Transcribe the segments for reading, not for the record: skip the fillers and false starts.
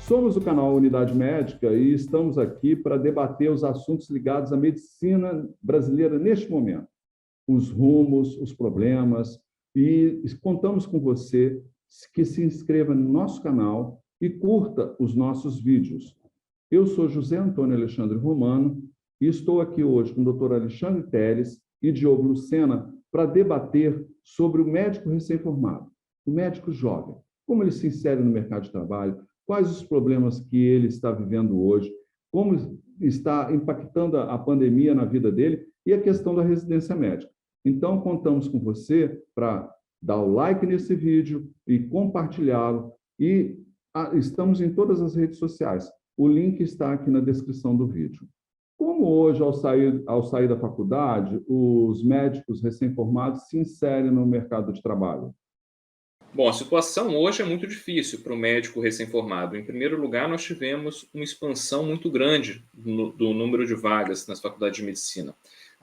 Somos o canal Unidade Médica e estamos aqui para debater os assuntos ligados à medicina brasileira neste momento, os rumos, os problemas, e contamos com você que se inscreva no nosso canal e curta os nossos vídeos. Eu sou José Antônio Alexandre Romano e estou aqui hoje com o Dr. Alexandre Teles e Diogo Lucena para debater sobre o médico recém-formado, o médico jovem, como ele se insere no mercado de trabalho, quais os problemas que ele está vivendo hoje, como está impactando a pandemia na vida dele e a questão da residência médica. Então, contamos com você para dar o like nesse vídeo e compartilhá-lo. E estamos em todas as redes sociais. O link está aqui na descrição do vídeo. Como hoje, ao sair da faculdade, os médicos recém-formados se inserem no mercado de trabalho? Bom, a situação hoje é muito difícil para o médico recém-formado. Em primeiro lugar, nós tivemos uma expansão muito grande do número de vagas nas faculdades de medicina.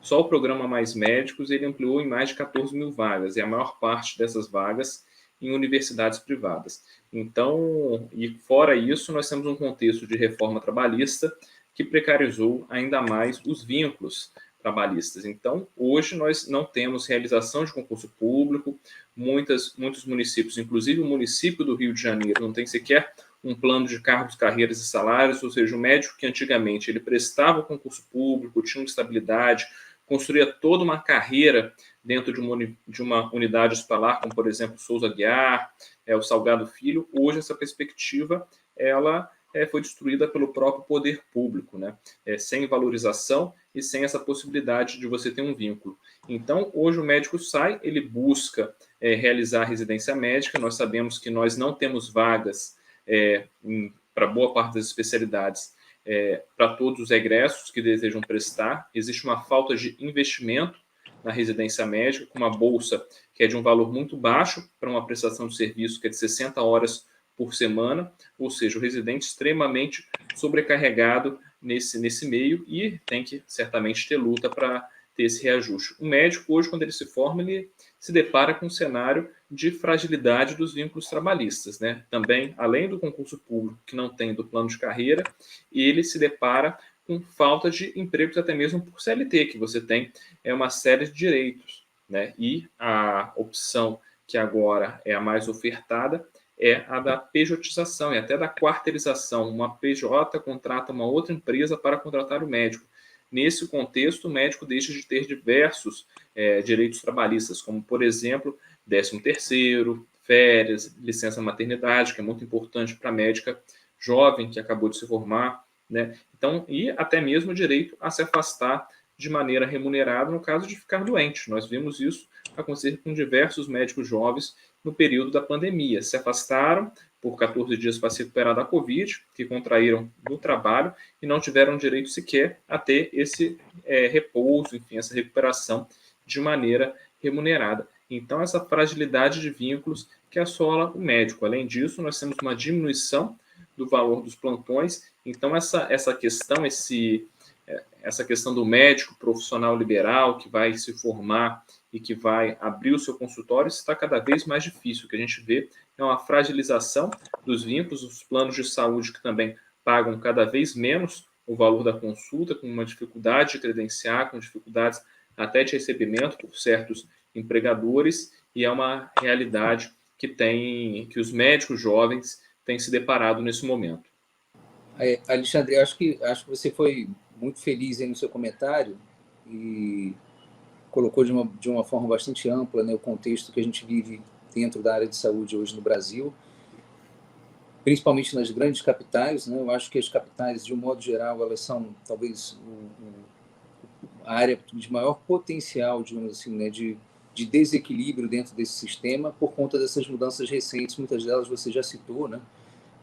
Só o programa Mais Médicos ele ampliou em mais de 14 mil vagas, e a maior parte dessas vagas em universidades privadas. Então, e fora isso, nós temos um contexto de reforma trabalhista que precarizou ainda mais os vínculos trabalhistas. Então, hoje nós não temos realização de concurso público, muitos municípios, inclusive o município do Rio de Janeiro, não tem sequer um plano de cargos, carreiras e salários, ou seja, o médico que antigamente ele prestava o concurso público, tinha uma estabilidade, construía toda uma carreira dentro de uma unidade hospitalar, como por exemplo Souza Aguiar, o Salgado Filho. Hoje essa perspectiva ela foi destruída pelo próprio poder público, né? Sem valorização e sem essa possibilidade de você ter um vínculo. Então, hoje o médico sai, ele busca realizar a residência médica. Nós sabemos que nós não temos vagas para boa parte das especialidades para todos os egressos que desejam prestar. Existe uma falta de investimento na residência médica, com uma bolsa que é de um valor muito baixo para uma prestação de serviço que é de 60 horas por semana, ou seja, o residente extremamente sobrecarregado nesse meio e tem que certamente ter luta para ter esse reajuste. O médico, hoje, quando ele se forma, ele se depara com um cenário de fragilidade dos vínculos trabalhistas, né? Também, além do concurso público, que não tem do plano de carreira, ele se depara com falta de empregos até mesmo por CLT, que você tem uma série de direitos, né? E a opção que agora é a mais ofertada é a da pejotização e até da quarteirização. Uma PJ contrata uma outra empresa para contratar o médico. Nesse contexto, o médico deixa de ter diversos direitos trabalhistas, como, por exemplo, 13º, férias, licença maternidade, que é muito importante para a médica jovem que acabou de se formar, né? Então, e até mesmo o direito a se afastar de maneira remunerada no caso de ficar doente. Nós vimos isso acontecer com diversos médicos jovens no período da pandemia. Se afastaram por 14 dias para se recuperar da Covid, que contraíram no trabalho e não tiveram direito sequer a ter esse repouso, enfim, essa recuperação de maneira remunerada. Então, essa fragilidade de vínculos que assola o médico. Além disso, nós temos uma diminuição do valor dos plantões. Então, essa questão do médico profissional liberal que vai se formar e que vai abrir o seu consultório está cada vez mais difícil. O que a gente vê é uma fragilização dos vínculos, os planos de saúde que também pagam cada vez menos o valor da consulta, com uma dificuldade de credenciar, com dificuldades até de recebimento por certos empregadores, e é uma realidade que os médicos jovens têm se deparado nesse momento. Alexandre, acho que você foi muito feliz aí no seu comentário e colocou de uma forma bastante ampla, né, o contexto que a gente vive dentro da área de saúde hoje no Brasil, principalmente nas grandes capitais, né? Eu acho que as capitais, de um modo geral, elas são talvez a área de maior potencial, digamos assim, né, de desequilíbrio dentro desse sistema por conta dessas mudanças recentes. Muitas delas você já citou, né?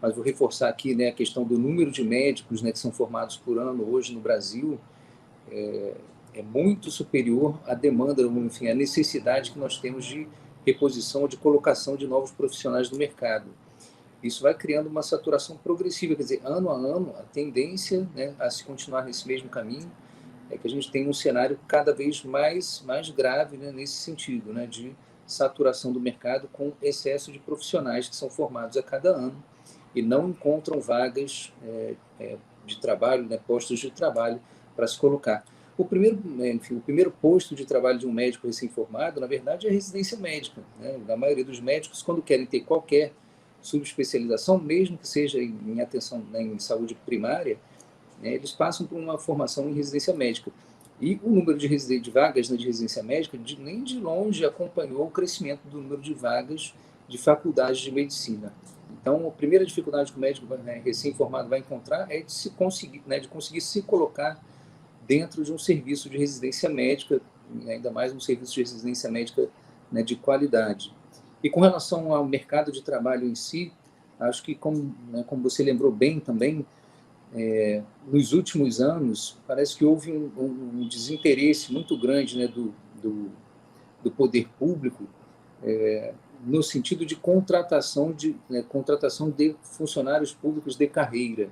Mas vou reforçar aqui, né, a questão do número de médicos, né, que são formados por ano hoje no Brasil é muito superior à demanda, enfim, à necessidade que nós temos de reposição, de colocação de novos profissionais no mercado. Isso vai criando uma saturação progressiva, quer dizer, ano a ano, a tendência, né, a se continuar nesse mesmo caminho é que a gente tem um cenário cada vez mais grave, né, nesse sentido, né, de saturação do mercado com excesso de profissionais que são formados a cada ano e não encontram vagas de trabalho, né, postos de trabalho para se colocar. O primeiro posto de trabalho de um médico recém-formado, na verdade, é a residência médica, né? A maioria dos médicos, quando querem ter qualquer subespecialização, mesmo que seja em atenção, né, em saúde primária, né, eles passam por uma formação em residência médica. E o número de vagas, né, de residência médica nem de longe acompanhou o crescimento do número de vagas de faculdades de medicina. Então, a primeira dificuldade que o médico, né, recém-formado vai encontrar é de conseguir se colocar dentro de um serviço de residência médica, ainda mais um serviço de residência médica, né, de qualidade. E com relação ao mercado de trabalho em si, acho que, como você lembrou bem também, nos últimos anos, parece que houve um desinteresse muito grande, né, do poder público, no sentido de contratação de funcionários públicos de carreira,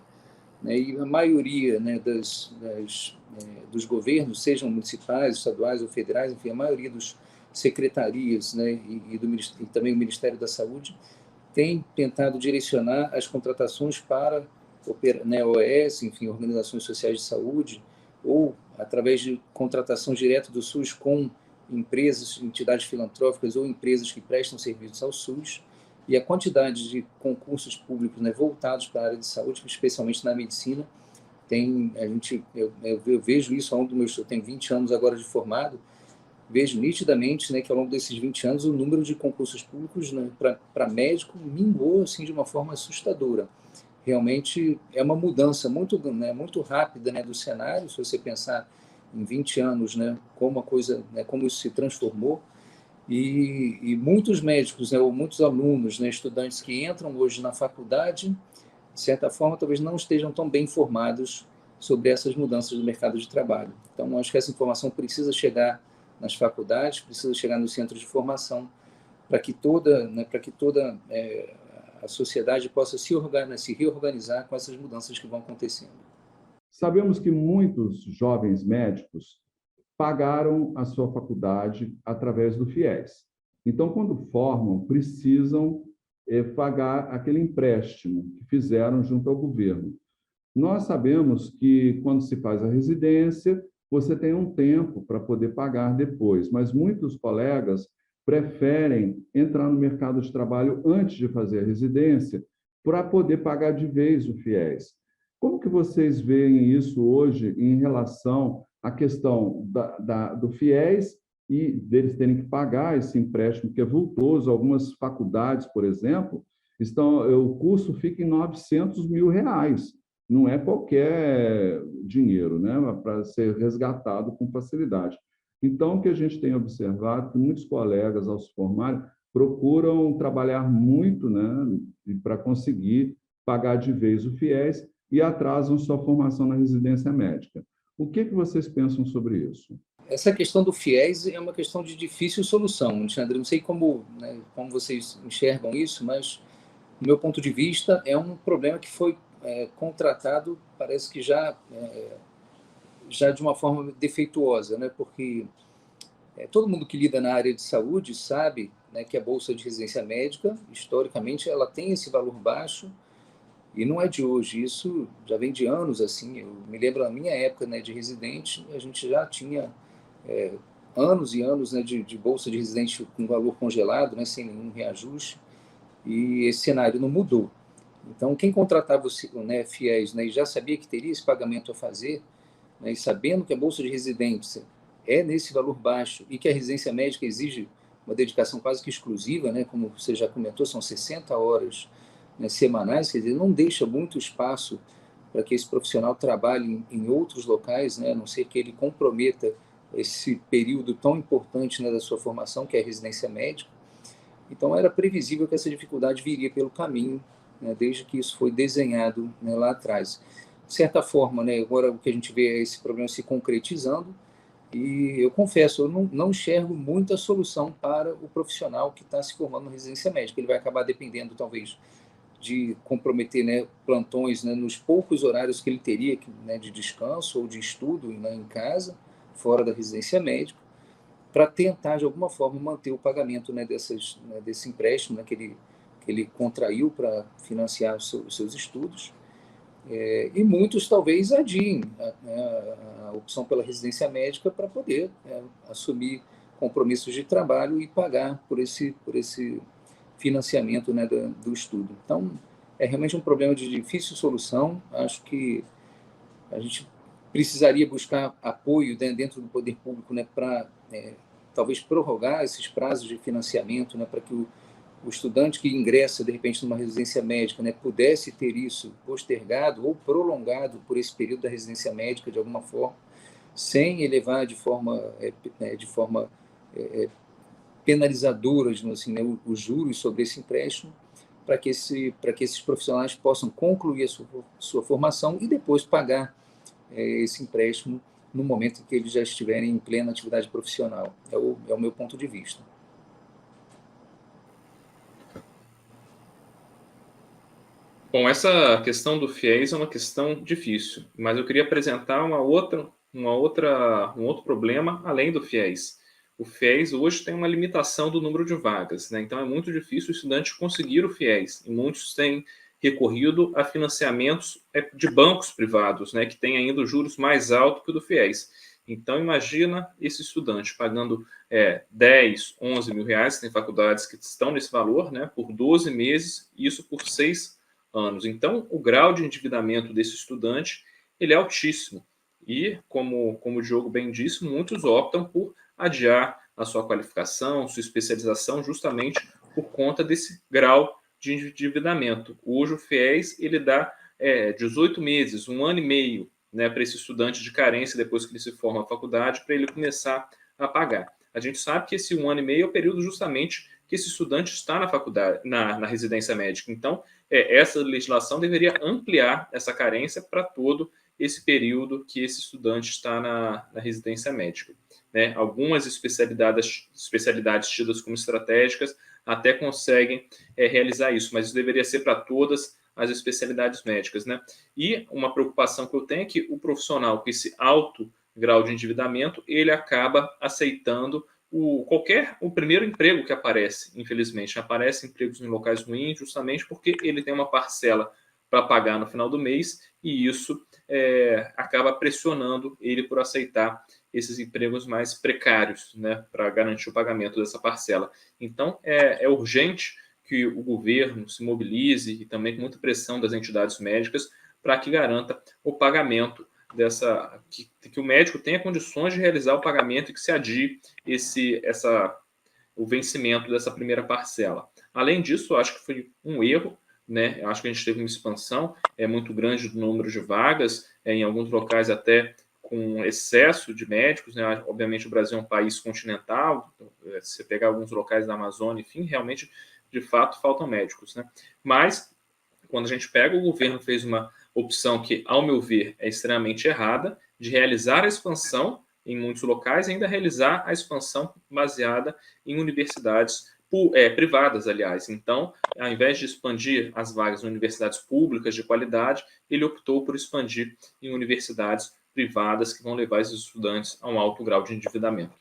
né, e a maioria, né, dos governos, sejam municipais, estaduais ou federais, enfim, a maioria dos secretarias, né, e também o Ministério da Saúde, tem tentado direcionar as contratações para, né, OS, enfim, organizações sociais de saúde, ou através de contratação direta do SUS com empresas, entidades filantrópicas ou empresas que prestam serviços ao SUS, e a quantidade de concursos públicos, né, voltados para a área de saúde, especialmente na medicina, eu vejo isso ao longo eu tenho 20 anos agora de formado, vejo nitidamente, né, que ao longo desses 20 anos o número de concursos públicos, né, para médico minguou assim, de uma forma assustadora. Realmente é uma mudança muito rápida, né, do cenário, se você pensar em 20 anos, né, como isso se transformou, e muitos médicos, né, ou muitos alunos, né, estudantes que entram hoje na faculdade, de certa forma, talvez não estejam tão bem informados sobre essas mudanças do mercado de trabalho. Então, acho que essa informação precisa chegar nas faculdades, precisa chegar nos centros de formação, para que toda a sociedade possa se reorganizar com essas mudanças que vão acontecendo. Sabemos que muitos jovens médicos pagaram a sua faculdade através do FIES. Então, quando formam, precisam pagar aquele empréstimo que fizeram junto ao governo. Nós sabemos que, quando se faz a residência, você tem um tempo para poder pagar depois, mas muitos colegas preferem entrar no mercado de trabalho antes de fazer a residência para poder pagar de vez o FIES. Como que vocês veem isso hoje em relação à questão do FIES e deles terem que pagar esse empréstimo que é vultoso? Algumas faculdades, por exemplo, o curso fica em R$900 mil. Não é qualquer dinheiro, né, para ser resgatado com facilidade. Então, o que a gente tem observado é que muitos colegas, ao se formarem, procuram trabalhar muito, né, para conseguir pagar de vez o FIES e atrasam sua formação na residência médica. O que vocês pensam sobre isso? Essa questão do FIES é uma questão de difícil solução, Alexandre. Não sei como vocês enxergam isso, mas, do meu ponto de vista, é um problema que foi contratado, parece que já de uma forma defeituosa, né? Porque todo mundo que lida na área de saúde sabe, né, que a bolsa de residência médica, historicamente, ela tem esse valor baixo e não é de hoje. Isso já vem de anos assim. Eu me lembro na minha época, né, de residente, a gente já tinha anos e anos, né, de bolsa de residente com valor congelado, né, sem nenhum reajuste, e esse cenário não mudou. Então, quem contratava o FIES, né, e já sabia que teria esse pagamento a fazer, né, e sabendo que a bolsa de residência é nesse valor baixo e que a residência médica exige uma dedicação quase que exclusiva, né, como você já comentou, são 60 horas, né, semanais, quer dizer, não deixa muito espaço para que esse profissional trabalhe em outros locais, né, a não ser que ele comprometa esse período tão importante, né, da sua formação, que é a residência médica. Então, era previsível que essa dificuldade viria pelo caminho, né, desde que isso foi desenhado, né, lá atrás. De certa forma, né, agora o que a gente vê é esse problema se concretizando, e eu confesso, eu não enxergo muita solução para o profissional que está se formando na residência médica. Ele vai acabar dependendo, talvez, de comprometer, né, plantões, né, nos poucos horários que ele teria, né, de descanso ou de estudo, né, em casa, fora da residência médica, para tentar, de alguma forma, manter o pagamento, né, desse empréstimo, né, que ele contraiu para financiar os seus estudos, e muitos talvez adiem a opção pela residência médica para poder assumir compromissos de trabalho e pagar por esse financiamento, né, do estudo. Então, é realmente um problema de difícil solução. Acho que a gente precisaria buscar apoio, né, dentro do poder público, né, para talvez prorrogar esses prazos de financiamento, né, para que o estudante que ingressa, de repente, numa residência médica, né, pudesse ter isso postergado ou prolongado por esse período da residência médica, de alguma forma, sem elevar de forma penalizadora, assim, né, os juros sobre esse empréstimo, para que esses profissionais possam concluir a sua formação e depois pagar esse empréstimo no momento em que eles já estiverem em plena atividade profissional. É o meu ponto de vista. Bom, essa questão do FIES é uma questão difícil, mas eu queria apresentar um outro problema além do FIES. O FIES hoje tem uma limitação do número de vagas, né? Então é muito difícil o estudante conseguir o FIES, e muitos têm recorrido a financiamentos de bancos privados, né, que têm ainda os juros mais altos que o do FIES. Então imagina esse estudante pagando 10, 11 mil reais, tem faculdades que estão nesse valor, né, por 12 meses, isso por 6 anos. Então, o grau de endividamento desse estudante ele é altíssimo. E, como o Diogo bem disse, muitos optam por adiar a sua qualificação, sua especialização, justamente por conta desse grau de endividamento. Hoje, o FIES ele dá 18 meses, 1 ano e meio, né, para esse estudante de carência, depois que ele se forma na faculdade, para ele começar a pagar. A gente sabe que esse 1 ano e meio é o período justamente que esse estudante está na faculdade, na residência médica. Então, essa legislação deveria ampliar essa carência para todo esse período que esse estudante está na residência médica, né? Algumas especialidades tidas como estratégicas até conseguem realizar isso, mas isso deveria ser para todas as especialidades médicas, né? E uma preocupação que eu tenho é que o profissional com esse alto grau de endividamento, ele acaba aceitando o primeiro emprego que aparece, infelizmente. Aparece empregos em locais ruins justamente porque ele tem uma parcela para pagar no final do mês e isso acaba pressionando ele por aceitar esses empregos mais precários, né, para garantir o pagamento dessa parcela. Então, é urgente que o governo se mobilize e também com muita pressão das entidades médicas para que garanta o pagamento que o médico tenha condições de realizar o pagamento e que se adie o vencimento dessa primeira parcela. Além disso, eu acho que foi um erro, né? Eu acho que a gente teve uma expansão muito grande do número de vagas, em alguns locais até com excesso de médicos, né? Obviamente o Brasil é um país continental, se você pegar alguns locais da Amazônia, enfim, realmente, de fato, faltam médicos, né? Mas, quando a gente pega, o governo fez uma opção que, ao meu ver, é extremamente errada, de realizar a expansão em muitos locais e ainda realizar a expansão baseada em universidades privadas, aliás. Então, ao invés de expandir as vagas em universidades públicas de qualidade, ele optou por expandir em universidades privadas que vão levar esses estudantes a um alto grau de endividamento.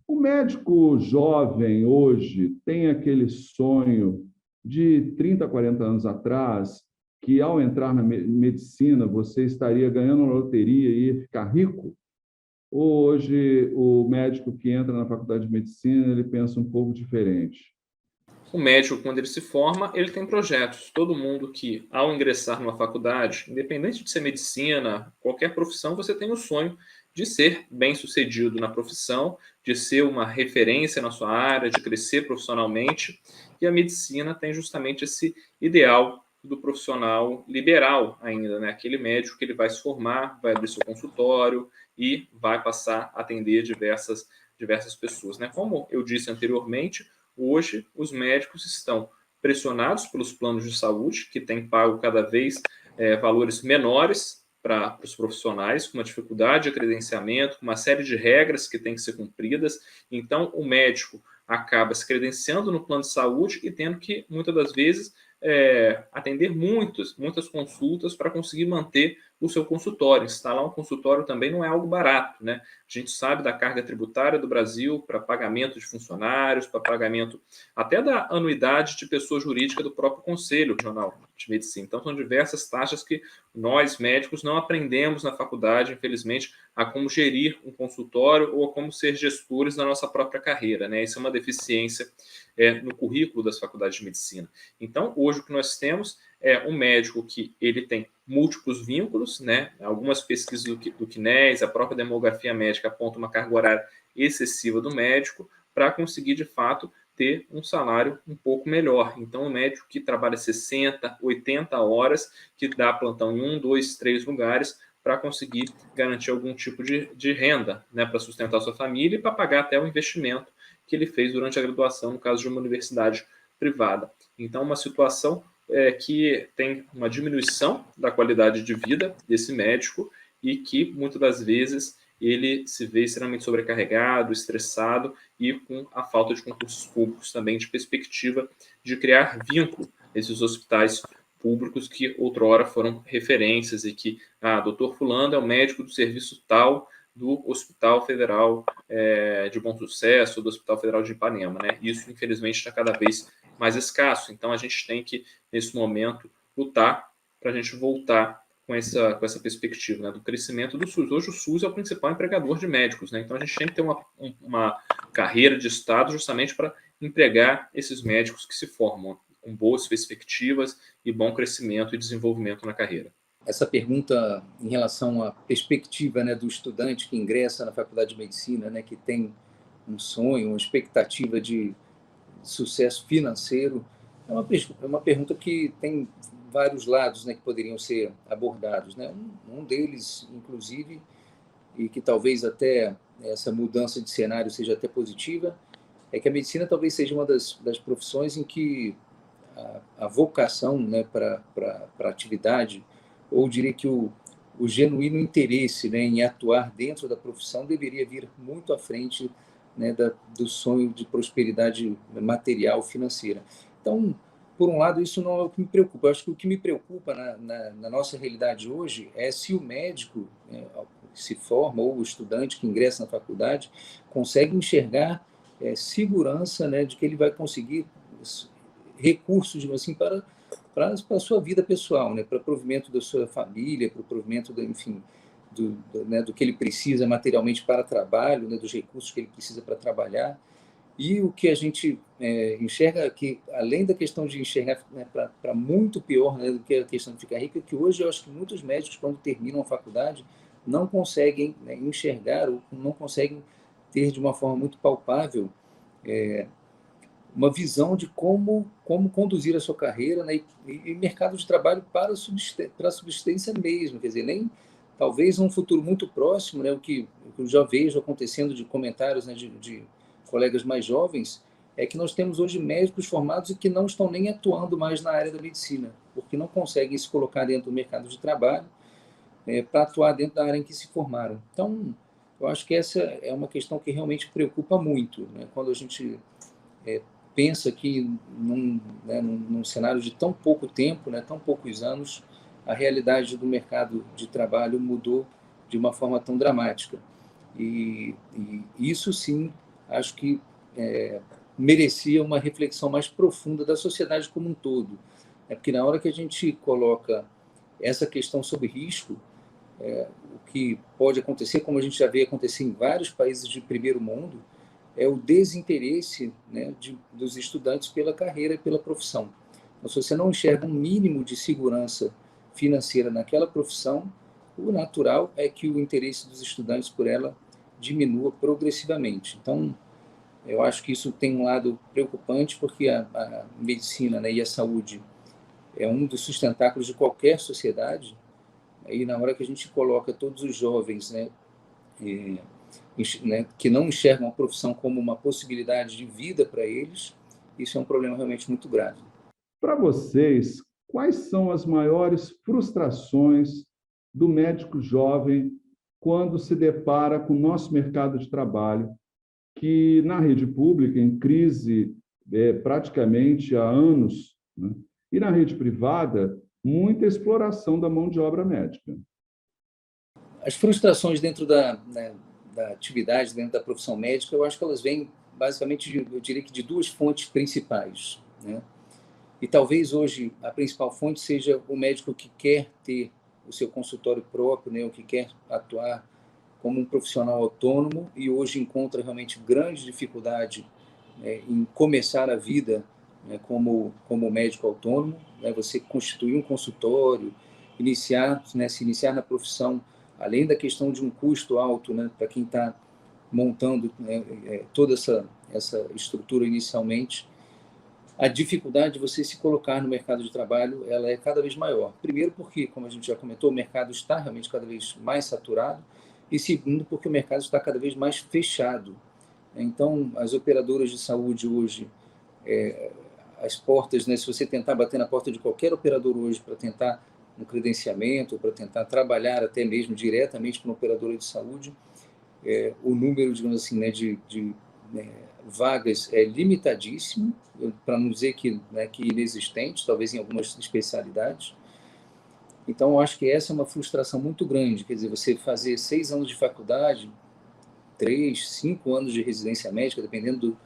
O médico jovem hoje tem aquele sonho de 30, 40 anos atrás, que ao entrar na medicina você estaria ganhando uma loteria e ia ficar rico? Hoje, o médico que entra na faculdade de medicina, ele pensa um pouco diferente. O médico, quando ele se forma, ele tem projetos. Todo mundo que, ao ingressar numa faculdade, independente de ser medicina, qualquer profissão, você tem o sonho de ser bem-sucedido na profissão, de ser uma referência na sua área, de crescer profissionalmente. E a medicina tem justamente esse ideal do profissional liberal ainda, né? Aquele médico que ele vai se formar, vai abrir seu consultório e vai passar a atender diversas pessoas, né? Como eu disse anteriormente, hoje os médicos estão pressionados pelos planos de saúde, que têm pago cada vez valores menores para os profissionais, com uma dificuldade de credenciamento, com uma série de regras que têm que ser cumpridas. Então, o médico acaba se credenciando no plano de saúde e tendo que, muitas das vezes, atender muitas consultas para conseguir manter o seu consultório. Instalar um consultório também não é algo barato, né? A gente sabe da carga tributária do Brasil para pagamento de funcionários, para pagamento até da anuidade de pessoa jurídica do próprio Conselho Regional de Medicina. Então, são diversas taxas que nós, médicos, não aprendemos na faculdade, infelizmente, a como gerir um consultório ou a como ser gestores da nossa própria carreira, né? Isso é uma deficiência no currículo das faculdades de medicina. Então, hoje o que nós temos é um médico que ele tem múltiplos vínculos, né? Algumas pesquisas do CNES, a própria demografia médica aponta uma carga horária excessiva do médico para conseguir, de fato, ter um salário um pouco melhor. Então, o médico que trabalha 60, 80 horas, que dá plantão em 1, 2, 3 lugares, para conseguir garantir algum tipo de renda, né, para sustentar sua família e para pagar até o investimento que ele fez durante a graduação, no caso de uma universidade privada. Então, uma situação que tem uma diminuição da qualidade de vida desse médico e que, muitas das vezes, ele se vê extremamente sobrecarregado, estressado e com a falta de concursos públicos também, de perspectiva de criar vínculo nesses hospitais públicos que outrora foram referências e que, doutor fulano é o médico do serviço tal do Hospital Federal de Bom Sucesso, do Hospital Federal de Ipanema, né? Isso, infelizmente, está cada vez mais escasso. Então, a gente tem que, nesse momento, lutar para a gente voltar com essa perspectiva, né, do crescimento do SUS. Hoje, o SUS é o principal empregador de médicos, né? Então, a gente tem que ter uma carreira de Estado justamente para empregar esses médicos que se formam com boas perspectivas e bom crescimento e desenvolvimento na carreira. Essa pergunta em relação à perspectiva, né, do estudante que ingressa na faculdade de medicina, né, que tem um sonho, uma expectativa de sucesso financeiro, é uma pergunta que tem vários lados, né, que poderiam ser abordados, né? Um deles, inclusive, e que talvez até essa mudança de cenário seja até positiva, é que a medicina talvez seja uma das profissões em que a vocação, né, para a atividade, ou diria que o genuíno interesse, né, em atuar dentro da profissão deveria vir muito à frente, né, do sonho de prosperidade material, financeira. Então, por um lado, isso não é o que me preocupa. Eu acho que o que me preocupa na nossa realidade hoje é se o médico que se forma ou o estudante que ingressa na faculdade consegue enxergar segurança, né, de que ele vai conseguir recursos, assim, para a sua vida pessoal, né, para o provimento da sua família, para o provimento, enfim, né, do que ele precisa materialmente para trabalho, né, dos recursos que ele precisa para trabalhar. E o que a gente enxerga aqui, além da questão de enxergar, né, para muito pior, né, do que a questão de ficar rico, é que hoje eu acho que muitos médicos, quando terminam a faculdade, não conseguem, né, enxergar ou não conseguem ter de uma forma muito palpável uma visão de como conduzir a sua carreira, né, e mercado de trabalho para a subsistência mesmo, quer dizer, nem talvez num futuro muito próximo, né, o que eu já vejo acontecendo de comentários, né, de colegas mais jovens, é que nós temos hoje médicos formados e que não estão nem atuando mais na área da medicina, porque não conseguem se colocar dentro do mercado de trabalho para atuar dentro da área em que se formaram. Então, eu acho que essa é uma questão que realmente preocupa muito, né, quando a gente pensa que num cenário de tão pouco tempo, né, tão poucos anos, a realidade do mercado de trabalho mudou de uma forma tão dramática. E isso, sim, acho que merecia uma reflexão mais profunda da sociedade como um todo. Porque na hora que a gente coloca essa questão sob risco, o que pode acontecer, como a gente já vê acontecer em vários países de primeiro mundo, é o desinteresse, né, dos estudantes pela carreira e pela profissão. Então, se você não enxerga um mínimo de segurança financeira naquela profissão, o natural é que o interesse dos estudantes por ela diminua progressivamente. Então, eu acho que isso tem um lado preocupante, porque a medicina, né, e a saúde é um dos sustentáculos de qualquer sociedade, e na hora que a gente coloca todos os jovens, né, que não enxergam a profissão como uma possibilidade de vida para eles, isso é um problema realmente muito grave. Para vocês, quais são as maiores frustrações do médico jovem quando se depara com o nosso mercado de trabalho, que na rede pública, em crise praticamente há anos, né? E na rede privada, muita exploração da mão de obra médica? As frustrações dentro da atividade, dentro da profissão médica, eu acho que elas vêm basicamente, eu diria que de duas fontes principais, né? E talvez hoje a principal fonte seja o médico que quer ter o seu consultório próprio, né, ou que quer atuar como um profissional autônomo e hoje encontra realmente grande dificuldade, né, em começar a vida, né, como médico autônomo, né, você constituir um consultório, se iniciar na profissão, além da questão de um custo alto, né, para quem está montando, né, toda essa estrutura inicialmente, a dificuldade de você se colocar no mercado de trabalho ela é cada vez maior. Primeiro porque, como a gente já comentou, o mercado está realmente cada vez mais saturado e segundo porque o mercado está cada vez mais fechado. Então, as operadoras de saúde hoje, as portas, né, se você tentar bater na porta de qualquer operador hoje para tentar um credenciamento, para tentar trabalhar até mesmo diretamente com uma operadora de saúde, o número, digamos assim, né, de vagas é limitadíssimo, para não dizer que inexistente, talvez em algumas especialidades. Então, eu acho que essa é uma frustração muito grande, quer dizer, você fazer 6 anos de faculdade, 3, 5 anos de residência médica, dependendo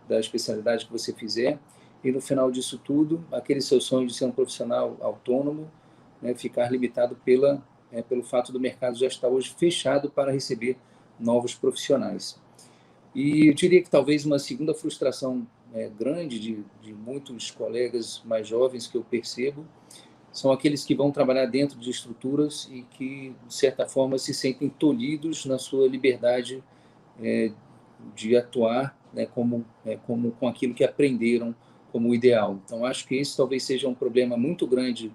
da especialidade que você fizer, e no final disso tudo, aquele seu sonho de ser um profissional autônomo, né, ficar limitado pelo fato do mercado já estar hoje fechado para receber novos profissionais. E eu diria que talvez uma segunda frustração grande de muitos colegas mais jovens que eu percebo são aqueles que vão trabalhar dentro de estruturas e que, de certa forma, se sentem tolhidos na sua liberdade de atuar, né, como com aquilo que aprenderam como ideal. Então, acho que esse talvez seja um problema muito grande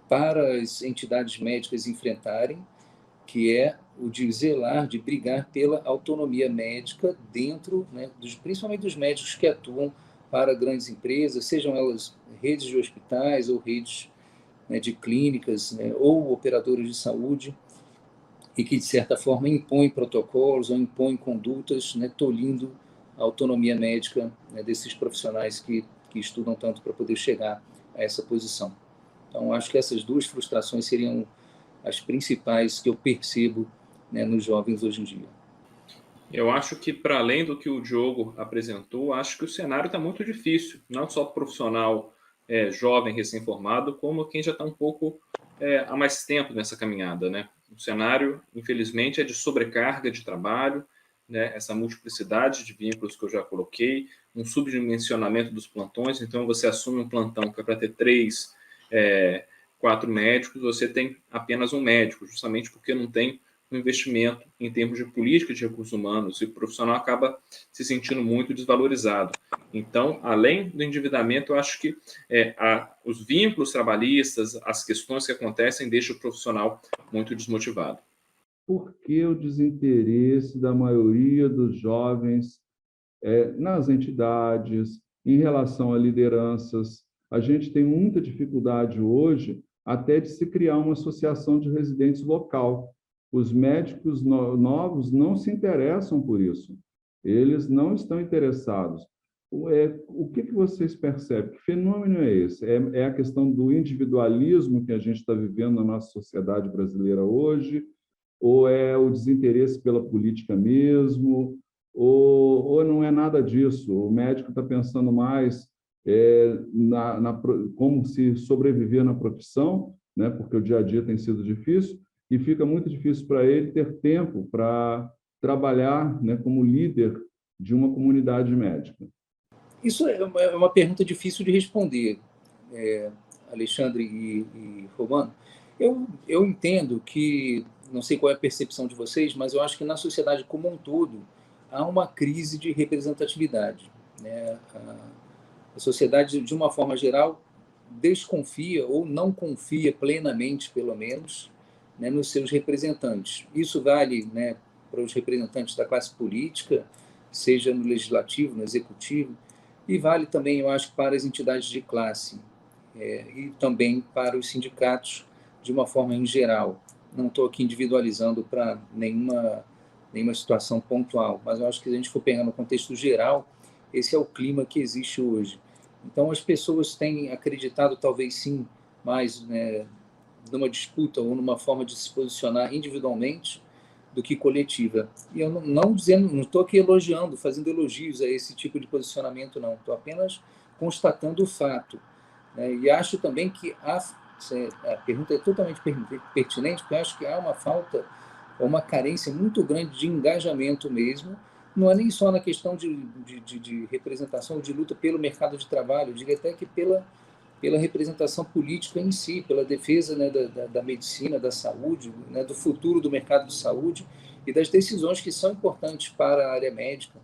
para as entidades médicas enfrentarem, que é o de zelar, de brigar pela autonomia médica dentro, né, principalmente dos médicos que atuam para grandes empresas, sejam elas redes de hospitais ou redes, né, de clínicas, né, ou operadores de saúde, e que, de certa forma, impõem protocolos ou impõem condutas, né, tolhindo a autonomia médica, né, desses profissionais que estudam tanto para poder chegar a essa posição. Então, acho que essas duas frustrações seriam as principais que eu percebo, né, nos jovens hoje em dia. Eu acho que, para além do que o Diogo apresentou, acho que o cenário está muito difícil, não só para o profissional jovem, recém-formado, como quem já está um pouco há mais tempo nessa caminhada, né? O cenário, infelizmente, é de sobrecarga de trabalho, né? Essa multiplicidade de vínculos que eu já coloquei, um subdimensionamento dos plantões, então você assume um plantão que é para ter 3, 4 médicos, você tem apenas um médico, justamente porque não tem um investimento em termos de política de recursos humanos e o profissional acaba se sentindo muito desvalorizado. Então, além do endividamento, eu acho que os vínculos trabalhistas, as questões que acontecem, deixam o profissional muito desmotivado. Por que o desinteresse da maioria dos jovens nas entidades, em relação a lideranças? A gente tem muita dificuldade hoje até de se criar uma associação de residentes local. Os médicos novos não se interessam por isso. Eles não estão interessados. O que vocês percebem? Que fenômeno é esse? É a questão do individualismo que a gente está vivendo na nossa sociedade brasileira hoje? Ou é o desinteresse pela política mesmo? Ou não é nada disso? O médico está pensando mais como se sobreviver na profissão, né? Porque o dia a dia tem sido difícil, e fica muito difícil para ele ter tempo para trabalhar, né, como líder de uma comunidade médica. Isso é uma pergunta difícil de responder, Alexandre e Romano. Eu entendo que, não sei qual é a percepção de vocês, mas eu acho que na sociedade como um todo há uma crise de representatividade, né? A sociedade, de uma forma geral, desconfia ou não confia plenamente, pelo menos, né, nos seus representantes. Isso vale, né, para os representantes da classe política, seja no legislativo, no executivo, e vale também, eu acho, para as entidades de classe e também para os sindicatos, de uma forma em geral. Não estou aqui individualizando para nenhuma situação pontual, mas eu acho que se a gente for pegar no contexto geral, esse é o clima que existe hoje. Então, as pessoas têm acreditado, talvez sim, mais, né, numa disputa ou numa forma de se posicionar individualmente do que coletiva. E eu não estou aqui elogiando, fazendo elogios a esse tipo de posicionamento, não. Estou apenas constatando o fato, né? E acho também que a pergunta é totalmente pertinente, porque eu acho que há uma falta, uma carência muito grande de engajamento mesmo. Não é nem só na questão de representação, de luta pelo mercado de trabalho, eu diria até que pela representação política em si, pela defesa, né, da medicina, da saúde, né, do futuro do mercado de saúde e das decisões que são importantes para a área médica.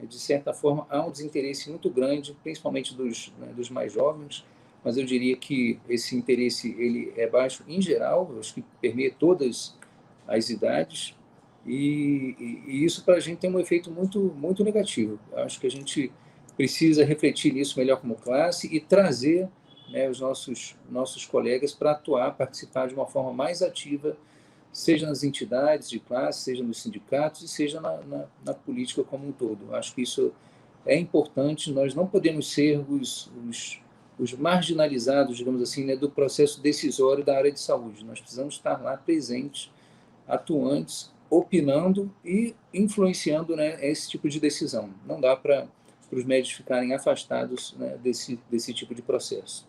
De certa forma, há um desinteresse muito grande, principalmente dos mais jovens, mas eu diria que esse interesse ele é baixo em geral, eu acho que permeia todas as idades, e isso para a gente tem um efeito muito, muito negativo. Eu acho que a gente precisa refletir nisso melhor como classe e trazer, né, os nossos colegas para atuar, participar de uma forma mais ativa, seja nas entidades de classe, seja nos sindicatos e seja na política como um todo. Acho que isso é importante. Nós não podemos ser os marginalizados, digamos assim, né, do processo decisório da área de saúde. Nós precisamos estar lá presentes, atuantes, opinando e influenciando, né, esse tipo de decisão. Não dá para os médicos ficarem afastados, né, desse tipo de processo.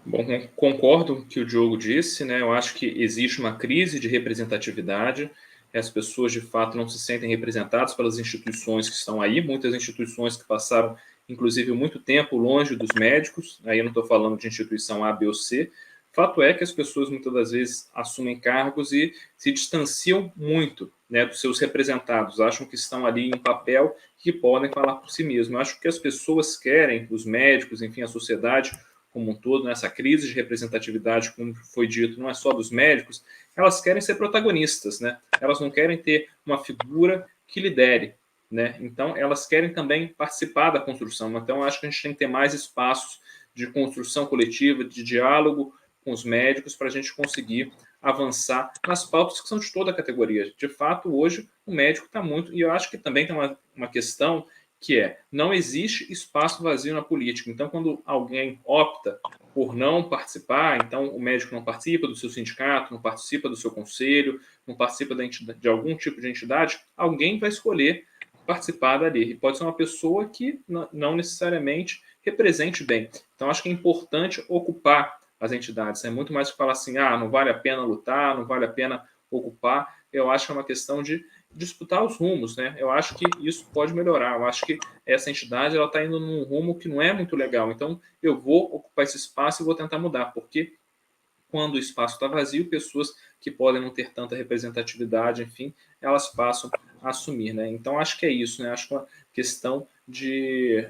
Bom, concordo com o que o Diogo disse, né? Eu acho que existe uma crise de representatividade, as pessoas de fato não se sentem representadas pelas instituições que estão aí, muitas instituições que passaram, inclusive, muito tempo longe dos médicos, aí eu não estou falando de instituição A, B ou C. Fato é que as pessoas muitas das vezes assumem cargos e se distanciam muito, né, dos seus representados, acham que estão ali em papel que podem falar por si mesmos. Eu acho que as pessoas querem, os médicos, enfim, a sociedade como um todo, nessa crise de representatividade, como foi dito, não é só dos médicos, elas querem ser protagonistas, né? Elas não querem ter uma figura que lidere, né? Então, elas querem também participar da construção. Então, acho que a gente tem que ter mais espaços de construção coletiva, de diálogo com os médicos, para a gente conseguir avançar nas pautas que são de toda a categoria. De fato, hoje, o médico está muito... E eu acho que também tem uma questão que é, não existe espaço vazio na política. Então, quando alguém opta por não participar, então o médico não participa do seu sindicato, não participa do seu conselho, não participa de algum tipo de entidade, alguém vai escolher participar dali. E pode ser uma pessoa que não necessariamente represente bem. Então, acho que é importante ocupar as entidades. É muito mais que falar assim, não vale a pena lutar, não vale a pena ocupar. Eu acho que é uma questão de disputar os rumos, né? Eu acho que isso pode melhorar. Eu acho que essa entidade ela está indo num rumo que não é muito legal. Então, eu vou ocupar esse espaço e vou tentar mudar, porque quando o espaço está vazio, pessoas que podem não ter tanta representatividade, enfim, elas passam a assumir, né? Então, acho que é isso, né? Acho que é uma questão de...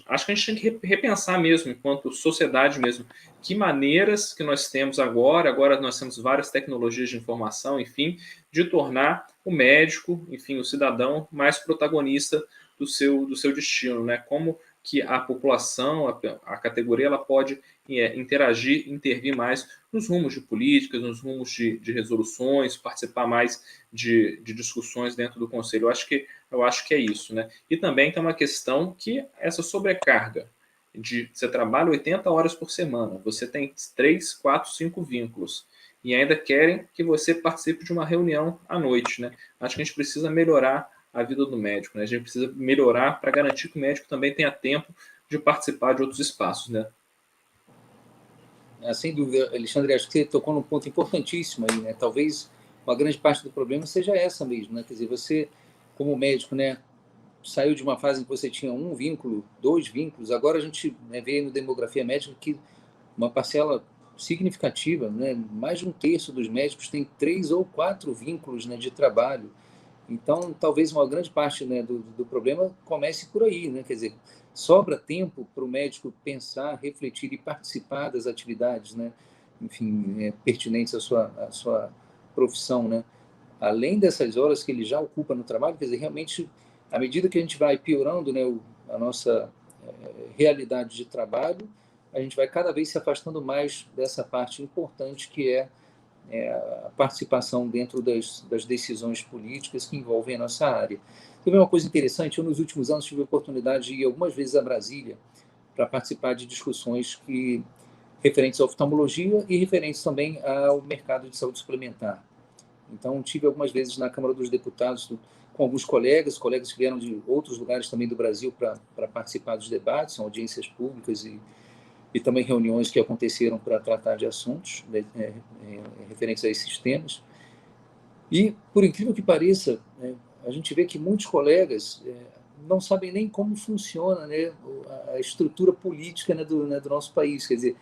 Acho que a gente tem que repensar mesmo, enquanto sociedade mesmo, que maneiras que nós temos agora nós temos várias tecnologias de informação, enfim, de tornar o médico, enfim, o cidadão mais protagonista do seu destino, né? Como que a população, a categoria, ela pode interagir, intervir mais nos rumos de políticas, nos rumos de resoluções, participar mais de discussões dentro do Conselho. Eu acho que é isso, né? E também tem uma questão que essa sobrecarga você trabalha 80 horas por semana, você tem 3, 4, 5 vínculos, e ainda querem que você participe de uma reunião à noite, né? Acho que a gente precisa melhorar a vida do médico, né? A gente precisa melhorar para garantir que o médico também tenha tempo de participar de outros espaços, né? Sem dúvida, Alexandre, acho que você tocou num ponto importantíssimo aí, né? Talvez uma grande parte do problema seja essa mesmo, né? Quer dizer, você, como médico, né, saiu de uma fase em que você tinha 1 vínculo, 2 vínculos, agora a gente, né, vê no Demografia Médica que uma parcela significativa, né, mais de 1/3 dos médicos tem 3 ou 4 vínculos, né, de trabalho. Então, talvez uma grande parte, né, do problema comece por aí, né? Quer dizer, sobra tempo para o médico pensar, refletir e participar das atividades, né, enfim, pertinentes à sua profissão, né? Além dessas horas que ele já ocupa no trabalho, quer dizer, realmente, à medida que a gente vai piorando, né, a nossa realidade de trabalho, a gente vai cada vez se afastando mais dessa parte importante que é a participação dentro das decisões políticas que envolvem a nossa área. Teve uma coisa interessante, eu nos últimos anos tive a oportunidade de ir algumas vezes a Brasília para participar de discussões que referentes à oftalmologia e referentes também ao mercado de saúde suplementar. Então, tive algumas vezes na Câmara dos Deputados com alguns colegas que vieram de outros lugares também do Brasil para participar dos debates, são audiências públicas e também reuniões que aconteceram para tratar de assuntos referentes a esses temas. E, por incrível que pareça, a gente vê que muitos colegas não sabem nem como funciona, né, a estrutura política, né, do nosso país, quer dizer,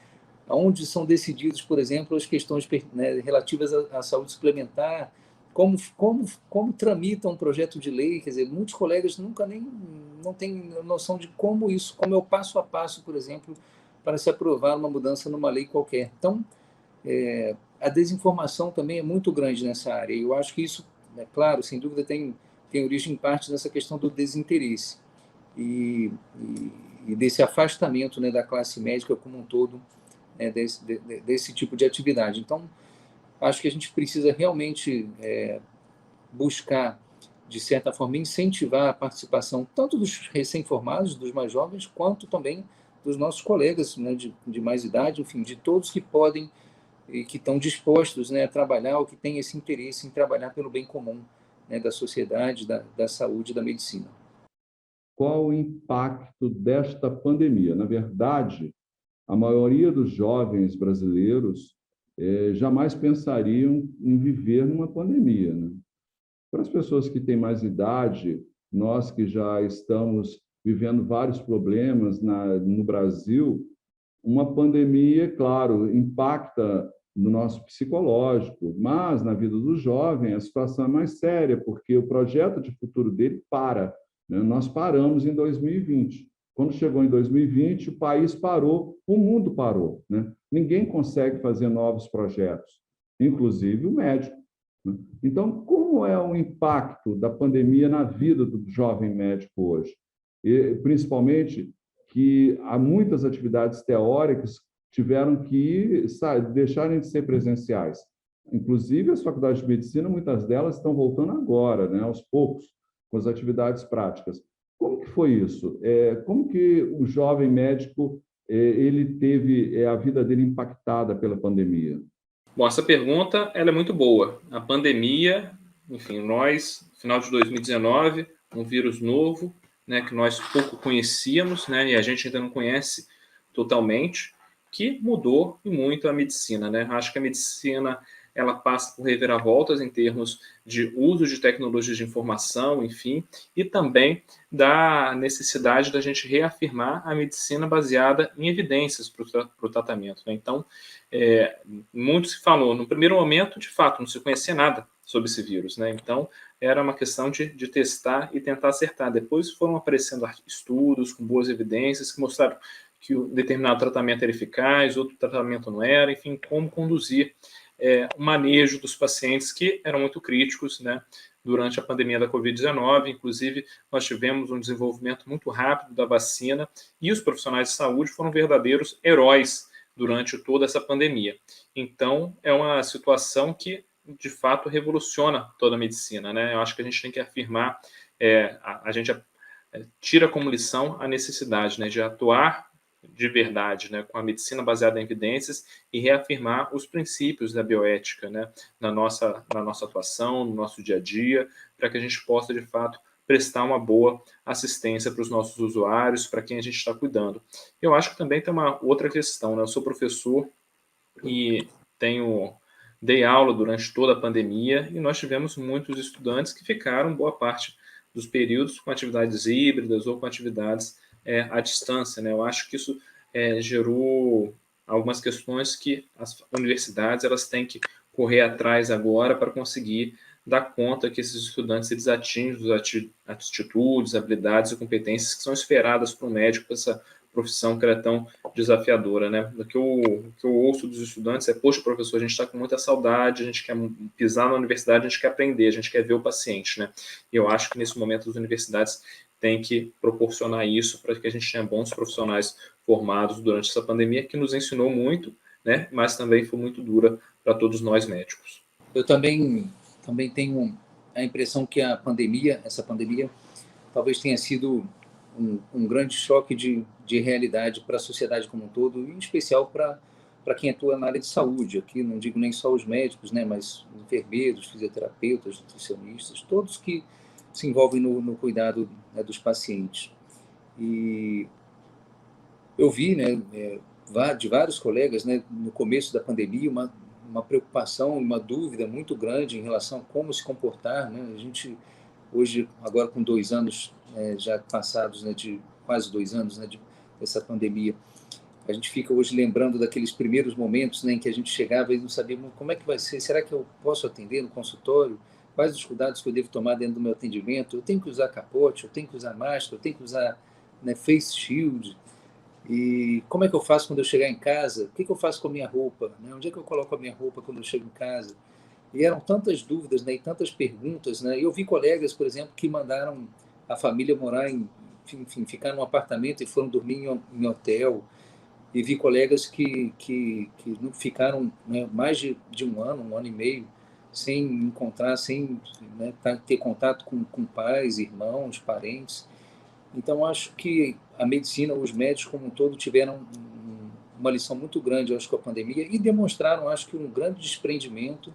onde são decididos, por exemplo, as questões, né, relativas à saúde suplementar, como tramita um projeto de lei, quer dizer, muitos colegas nunca não têm noção de como é o passo a passo, por exemplo, para se aprovar uma mudança numa lei qualquer. Então, a desinformação também é muito grande nessa área, e eu acho que isso, claro, sem dúvida, tem origem em parte nessa questão do desinteresse e desse afastamento, né, da classe médica como um todo, desse tipo de atividade. Então, acho que a gente precisa realmente buscar, de certa forma, incentivar a participação tanto dos recém-formados, dos mais jovens, quanto também dos nossos colegas, né, de mais idade, enfim, de todos que podem e que estão dispostos, né, a trabalhar ou que têm esse interesse em trabalhar pelo bem comum, né, da sociedade, da saúde e da medicina. Qual o impacto desta pandemia? Na verdade, a maioria dos jovens brasileiros jamais pensariam em viver numa pandemia, né? Para as pessoas que têm mais idade, nós que já estamos vivendo vários problemas no Brasil, uma pandemia, claro, impacta no nosso psicológico, mas na vida do jovem a situação é mais séria, porque o projeto de futuro dele para, né? Nós paramos em 2020. Quando chegou em 2020, o país parou, o mundo parou, né? Ninguém consegue fazer novos projetos, inclusive o médico, né? Então, como é o impacto da pandemia na vida do jovem médico hoje? E, principalmente que há muitas atividades teóricas tiveram que deixarem de ser presenciais. Inclusive, as faculdades de medicina, muitas delas estão voltando agora, né, aos poucos, com as atividades práticas. Como que foi isso? Como que o jovem médico ele teve a vida dele impactada pela pandemia? Bom, essa pergunta ela é muito boa. A pandemia, enfim, nós, final de 2019, um vírus novo, né, que nós pouco conhecíamos, né, e a gente ainda não conhece totalmente, que mudou e muito a medicina, né? Acho que a medicina ela passa por reviravoltas em termos de uso de tecnologias de informação, enfim, e também da necessidade da gente reafirmar a medicina baseada em evidências para o tratamento, né? Então, muito se falou, no primeiro momento, de fato, não se conhecia nada sobre esse vírus, né? Então, era uma questão de testar e tentar acertar. Depois foram aparecendo estudos com boas evidências que mostraram que um determinado tratamento era eficaz, outro tratamento não era, enfim, como conduzir o manejo dos pacientes que eram muito críticos, né, durante a pandemia da Covid-19. Inclusive, nós tivemos um desenvolvimento muito rápido da vacina e os profissionais de saúde foram verdadeiros heróis durante toda essa pandemia. Então, é uma situação que, de fato, revoluciona toda a medicina, né? Eu acho que a gente tem que afirmar, a gente tira como lição a necessidade, né, de atuar de verdade, né, com a medicina baseada em evidências e reafirmar os princípios da bioética, né, na nossa atuação, no nosso dia a dia, para que a gente possa, de fato, prestar uma boa assistência para os nossos usuários, para quem a gente está cuidando. Eu acho que também tem uma outra questão, né? Eu sou professor e dei aula durante toda a pandemia e nós tivemos muitos estudantes que ficaram boa parte dos períodos com atividades híbridas ou com atividades à distância, né? Eu acho que isso gerou algumas questões que as universidades elas têm que correr atrás agora para conseguir dar conta que esses estudantes eles atingem as atitudes, habilidades e competências que são esperadas para um médico para essa profissão que é tão desafiadora, né? O que eu ouço dos estudantes é: poxa, professor, a gente está com muita saudade, a gente quer pisar na universidade, a gente quer aprender, a gente quer ver o paciente, né? E eu acho que nesse momento as universidades têm que proporcionar isso para que a gente tenha bons profissionais formados durante essa pandemia, que nos ensinou muito, né? Mas também foi muito dura para todos nós médicos. Eu também tenho a impressão que essa pandemia, talvez tenha sido um grande choque de realidade para a sociedade como um todo, e em especial para para quem atua na área de saúde. Aqui não digo nem só os médicos, né, mas enfermeiros, fisioterapeutas, nutricionistas, todos que se envolvem no cuidado, né, dos pacientes. E eu vi, né, de vários colegas, né, no começo da pandemia, uma preocupação, uma dúvida muito grande em relação a como se comportar, né? A gente, hoje, agora com 2 anos já passados, né, de quase 2 anos, né, dessa pandemia, a gente fica hoje lembrando daqueles primeiros momentos, né, em que a gente chegava e não sabia como é que vai ser, será que eu posso atender no consultório? Quais os cuidados que eu devo tomar dentro do meu atendimento? Eu tenho que usar capote, eu tenho que usar máscara, eu tenho que usar, né, face shield. E como é que eu faço quando eu chegar em casa? O que eu faço com a minha roupa? Né? Onde é que eu coloco a minha roupa quando eu chego em casa? E eram tantas dúvidas, né, e tantas perguntas. Né? Eu vi colegas, por exemplo, que mandaram a família morar enfim, ficar num apartamento e foram dormir em hotel. E vi colegas que não ficaram, né, mais de um ano e meio, sem encontrar, sem, né, ter contato com pais, irmãos, parentes. Então, acho que a medicina, os médicos como um todo, tiveram uma lição muito grande, acho, com a pandemia e demonstraram, acho que, um grande desprendimento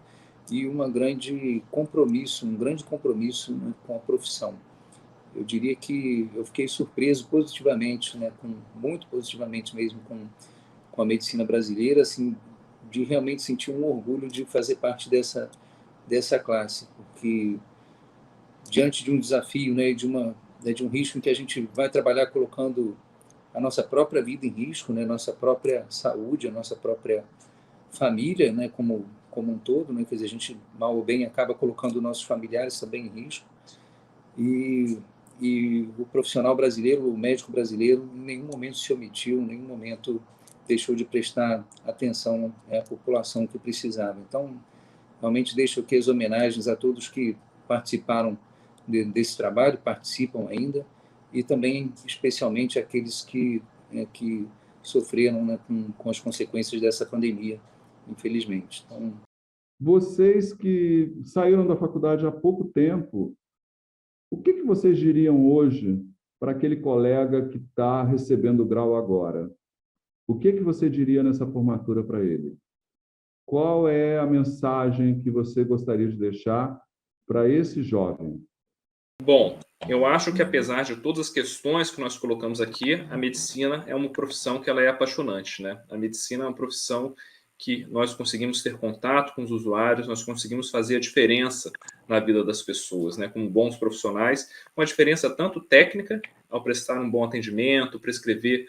e um grande compromisso, né, com a profissão. Eu diria que eu fiquei surpreso positivamente, né, muito positivamente mesmo, com a medicina brasileira, assim, de realmente sentir um orgulho de fazer parte dessa classe, porque diante de um desafio, né, de um risco em que a gente vai trabalhar colocando a nossa própria vida em risco, né, nossa própria saúde, a nossa própria família, né, como um todo, né, quer dizer, a gente, mal ou bem, acaba colocando nossos familiares também em risco. E o profissional brasileiro, o médico brasileiro, em nenhum momento se omitiu, em nenhum momento deixou de prestar atenção, à população que precisava. Então, realmente deixo aqui as homenagens a todos que participaram desse trabalho, participam ainda, e também, especialmente, aqueles que sofreram, né, com as consequências dessa pandemia, infelizmente. Então, Vocês que saíram da faculdade há pouco tempo, o que vocês diriam hoje para aquele colega que está recebendo o grau agora? O que você diria nessa formatura para ele? Qual é a mensagem que você gostaria de deixar para esse jovem? Bom, eu acho que, apesar de todas as questões que nós colocamos aqui, a medicina é uma profissão que ela é apaixonante, né? A medicina é uma profissão que nós conseguimos ter contato com os usuários, nós conseguimos fazer a diferença na vida das pessoas, né? Como bons profissionais, uma diferença tanto técnica, ao prestar um bom atendimento, prescrever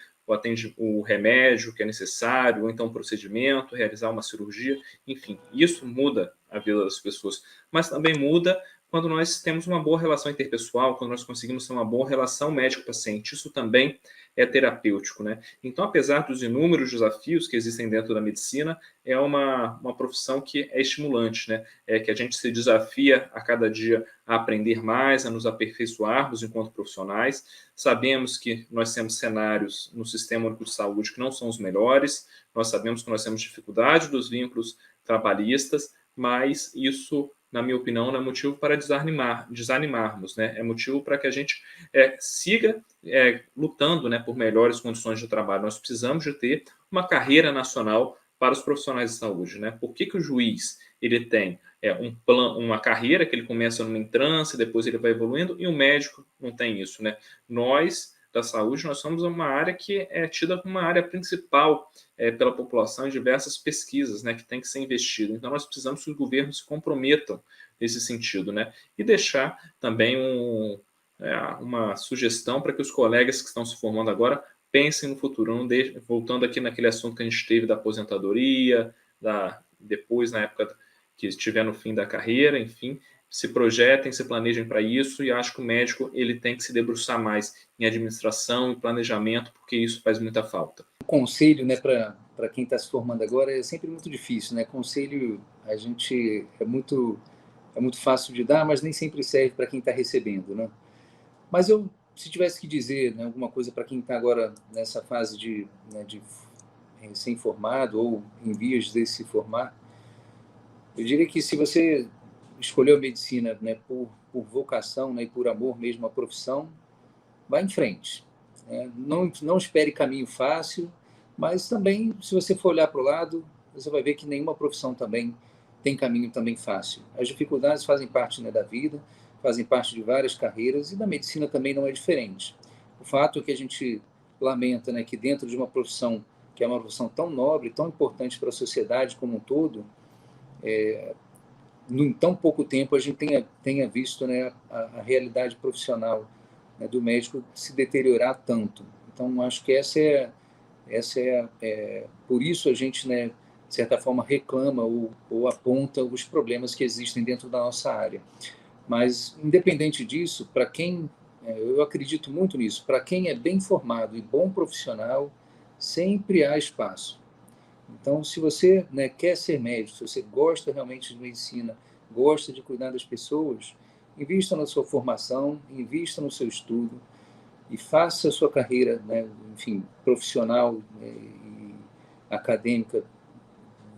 o remédio que é necessário, ou então um procedimento, realizar uma cirurgia, enfim, isso muda a vida das pessoas, mas também muda quando nós temos uma boa relação interpessoal, quando nós conseguimos ter uma boa relação médico-paciente. Isso também é terapêutico, né? Então, apesar dos inúmeros desafios que existem dentro da medicina, é uma profissão que é estimulante, né? É que a gente se desafia a cada dia a aprender mais, a nos aperfeiçoarmos enquanto profissionais. Sabemos que nós temos cenários no Sistema Único de Saúde que não são os melhores, nós sabemos que nós temos dificuldade dos vínculos trabalhistas, mas isso, na minha opinião, não é motivo para desanimarmos, né? É motivo para que a gente siga lutando, né, por melhores condições de trabalho. Nós precisamos de ter uma carreira nacional para os profissionais de saúde, né? Por que o juiz ele tem uma carreira que ele começa numa entrância, depois ele vai evoluindo, e o médico não tem isso, né? Nós da saúde, nós somos uma área que é tida como uma área principal pela população em diversas pesquisas, né, que tem que ser investido. Então, nós precisamos que os governos se comprometam nesse sentido, né, e deixar também uma sugestão para que os colegas que estão se formando agora pensem no futuro. Não voltando aqui naquele assunto que a gente teve da aposentadoria, depois, na época que estiver no fim da carreira, enfim, se projetem, se planejem para isso, e acho que o médico ele tem que se debruçar mais em administração e planejamento, porque isso faz muita falta. O conselho, né, para quem está se formando agora é sempre muito difícil, né? Conselho a gente é muito fácil de dar, mas nem sempre serve para quem está recebendo, né? Mas se tivesse que dizer, né, alguma coisa para quem está agora nessa fase de recém-formado ou em vias de se formar, eu diria que se você escolheu a medicina, né, por vocação, né, e por amor mesmo à profissão, vá em frente. Não espere caminho fácil, Mas também, se você for olhar para o lado, você vai ver que nenhuma profissão também tem caminho também fácil. As dificuldades fazem parte, né, da vida, fazem parte de várias carreiras, e da medicina também não é diferente. O fato é que a gente lamenta, né, que dentro de uma profissão que é uma profissão tão nobre, tão importante para a sociedade como um todo, em tão pouco tempo a gente tenha visto, né, a realidade profissional, né, do médico se deteriorar tanto. Então, acho que por isso a gente, né, de certa forma, reclama ou aponta os problemas que existem dentro da nossa área. Mas, independente disso, para quem, eu acredito muito nisso, para quem é bem formado e bom profissional, sempre há espaço. Então, se você, né, quer ser médico, se você gosta realmente de medicina, gosta de cuidar das pessoas, invista na sua formação, invista no seu estudo e faça a sua carreira, né, enfim, profissional, né, e acadêmica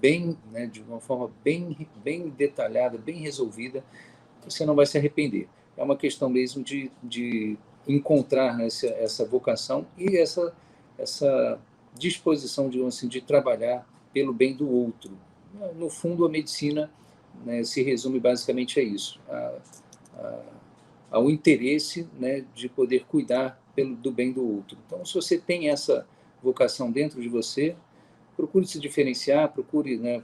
bem, né, de uma forma bem detalhada, bem resolvida. Você não vai se arrepender. É uma questão mesmo de encontrar, né, essa vocação e essa disposição, digamos assim, de trabalhar pelo bem do outro. No fundo, a medicina, né, se resume basicamente a isso, ao interesse, né, de poder cuidar do bem do outro. Então, se você tem essa vocação dentro de você, procure se diferenciar, procure, né,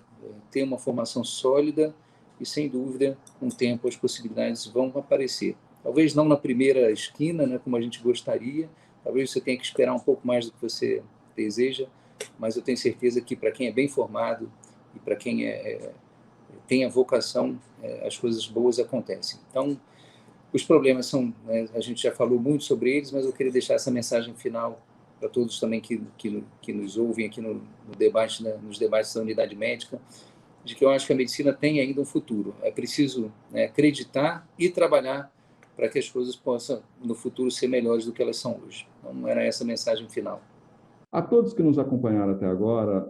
ter uma formação sólida e, sem dúvida, com o tempo as possibilidades vão aparecer. Talvez não na primeira esquina, né, como a gente gostaria, talvez você tenha que esperar um pouco mais do que você deseja, mas eu tenho certeza que para quem é bem formado e para quem tem a vocação, as coisas boas acontecem. Então, os problemas são, né, a gente já falou muito sobre eles, mas eu queria deixar essa mensagem final para todos também que nos ouvem aqui no debate, né, nos debates da unidade médica, de que eu acho que a medicina tem ainda um futuro. É preciso, né, acreditar e trabalhar para que as coisas possam, no futuro, ser melhores do que elas são hoje. Então, era essa a mensagem final. A todos que nos acompanharam até agora,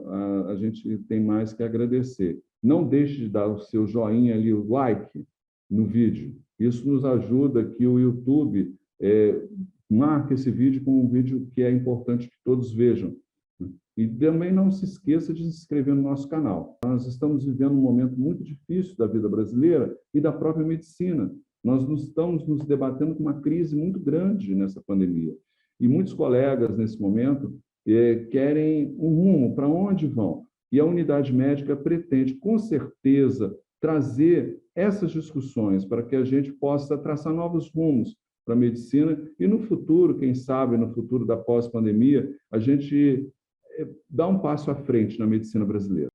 a gente tem mais que agradecer. Não deixe de dar o seu joinha ali, o like no vídeo. Isso nos ajuda que o YouTube marque esse vídeo como um vídeo que é importante que todos vejam. E também não se esqueça de se inscrever no nosso canal. Nós estamos vivendo um momento muito difícil da vida brasileira e da própria medicina. Nós estamos nos debatendo com uma crise muito grande nessa pandemia. E muitos colegas, nesse momento, querem um rumo, para onde vão? E a unidade médica pretende, com certeza, trazer essas discussões para que a gente possa traçar novos rumos para a medicina e, no futuro, quem sabe, no futuro da pós-pandemia, a gente dá um passo à frente na medicina brasileira.